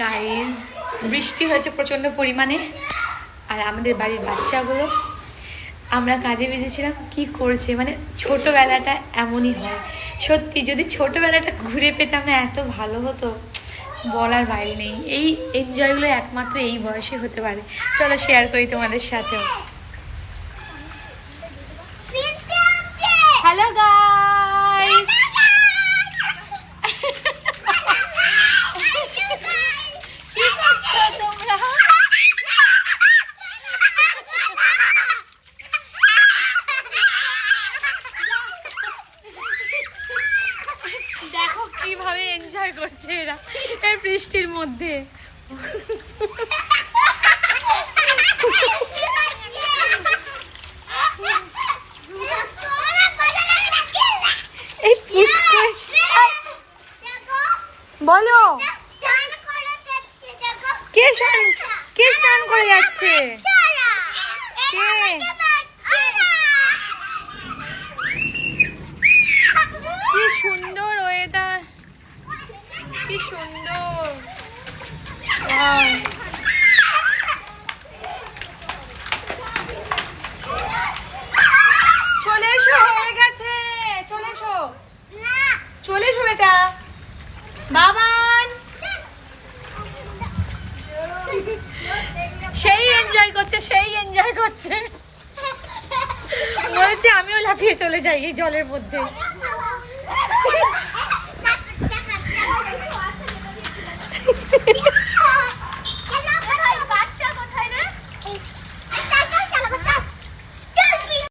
Guys বৃষ্টি হয়েছে প্রচণ্ড পরিমাণে, আর আমাদের বাড়ির বাচ্চাগুলো, আমরা কাজে বেজেছিলাম কি করছে, মানে ছোটোবেলাটা এমনই হয় সত্যি। যদি ছোটোবেলাটা ঘুরে পেতাম না এত ভালো হতো, বলার বাইরে নেই। এই এনজয়গুলো একমাত্র এই বয়সে হতে পারে। চলো শেয়ার করি তোমাদের সাথেও। হ্যালো গাইস, কি করছো তোমরা? দেখো কিভাবে এনজয় করছে এরা এই বৃষ্টির মধ্যে। বলো কে স্নান করে যাচ্ছে? কে? কি সুন্দর ওয়েদার, কি সুন্দর। চলে এসো, হয়ে গেছে, চলে এসো, চলে এসো বেটা। বাবান সেই এনজয় করছে, সেই এনজয় করছে, বলছে আমিও লাফিয়ে চলে যাই এই জলের মধ্যে।